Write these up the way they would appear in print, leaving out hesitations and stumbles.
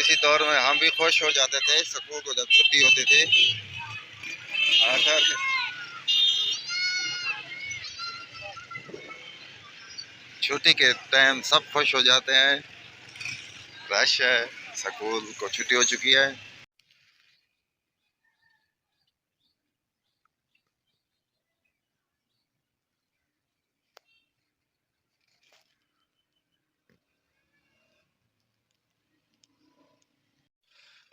इसी दौर में हम भी खुश हो जाते थे स्कूल को जब छुट्टी होती थी। आकर छुट्टी के टाइम सब खुश हो जाते हैं। रश है, स्कूल को छुट्टी हो चुकी है।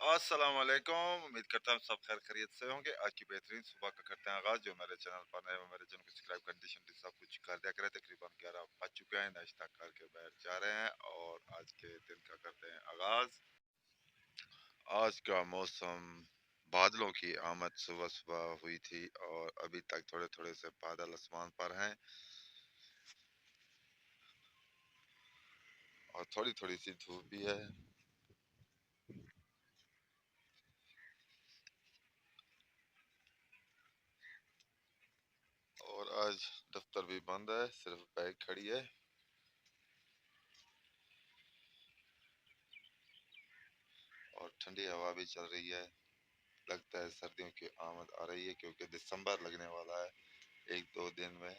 अस्सलाम वालेकुम, उम्मीद करता हूँ सब खैर खैरियत से होंगे। आज की बेहतरीन सुबह का करते हैं आगाज। जो मेरे चैनल पर नए वो मेरे चैनल को सब्सक्राइब कंडीशन सब कुछ कर दिया करें। तकरीबन 11 बज चुके हैं, नाश्ता करके बैठ जा रहे हैं और आज के दिन का करते हैं आगाज। आज का मौसम बादलों की आमद सुबह सुबह हुई थी और अभी तक थोड़े थोड़े से बादल आसमान पर हैं और थोड़ी थोड़ी सी धूप भी है। और आज दफ्तर भी बंद है, सिर्फ बाइक खड़ी है और ठंडी हवा भी चल रही है। लगता है सर्दियों की आमद आ रही है क्योंकि दिसंबर लगने वाला है एक दो दिन में।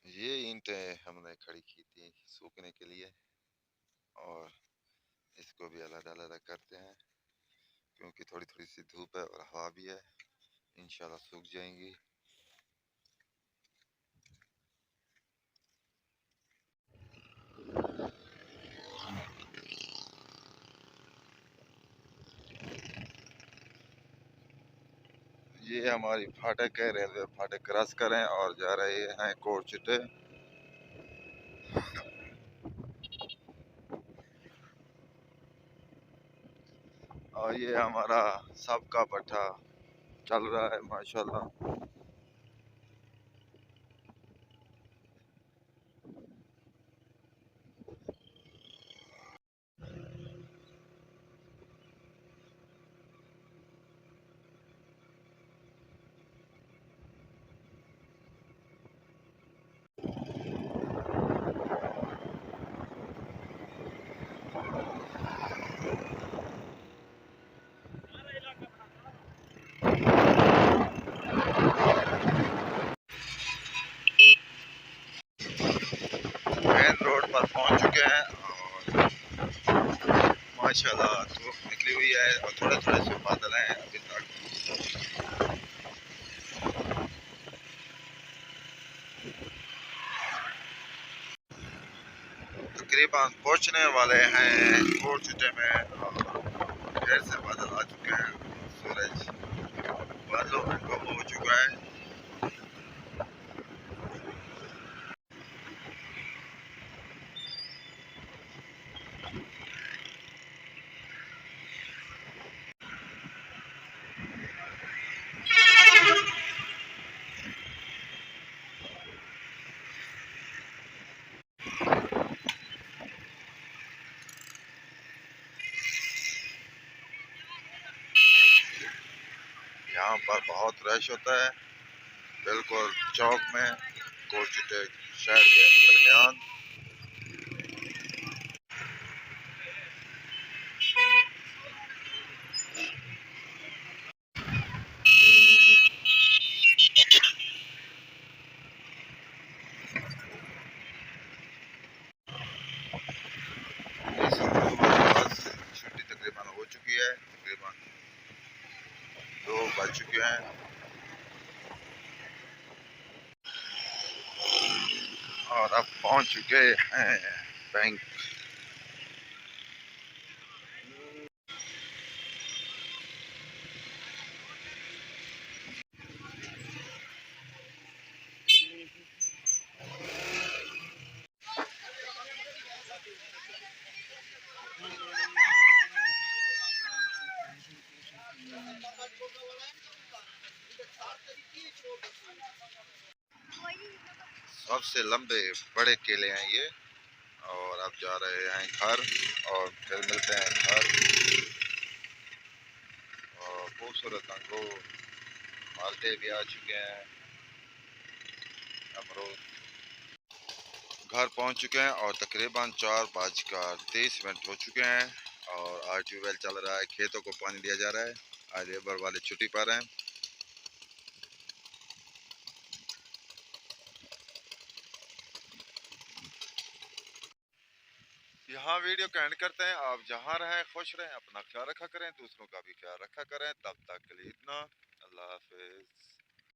ये ईंटें हमने खड़ी की थी सूखने के लिए और इसको भी अलग अलग करते हैं क्योंकि थोड़ी थोड़ी सी धूप है और हवा भी है, इंशाल्लाह सूख जाएंगी। ये हमारी फाटक है, रेलवे फाटक क्रॉस करें और जा रहे हैं कोट चिटे। और ये हमारा सबका पट्टा चल रहा है माशाल्लाह। मेन रोड पर पहुंच चुके हैं और माशाल्लाह धूप निकली हुई है और थोड़े थोड़े से बादल हैं अभी तक। तकरीबन पहुंचने वाले हैं कोट चिटे में और ढेर से बादल आ चुके हैं। सूरज बादलों में गुम हो चुका है। यहाँ पर बहुत रश होता है, बिल्कुल चौक में कोट चिटे शहर के दरमियान। छुट्टी तकरीबन हो चुकी है, तकरीबन 2 बज चुके हैं और अब पहुंच चुके हैं बैंक। सबसे लंबे बड़े केले हैं ये और अब जा रहे हैं घर और फिर मिलते हैं घर। और खूबसूरत अंगूर माल्टे भी आ चुके हैं, अमरूद। घर पहुंच चुके हैं और तकरीबन 4:23 हो चुके हैं और आज ट्यूबवेल चल रहा है, खेतों को पानी दिया जा रहा है। आज लेबर वाले छुट्टी पर हैं। यहाँ वीडियो का एंड करते हैं। आप जहाँ रहें खुश रहें, अपना ख्याल रखा करें, दूसरों का भी ख्याल रखा करें। तब तक के लिए इतना, अल्लाह हाफिज।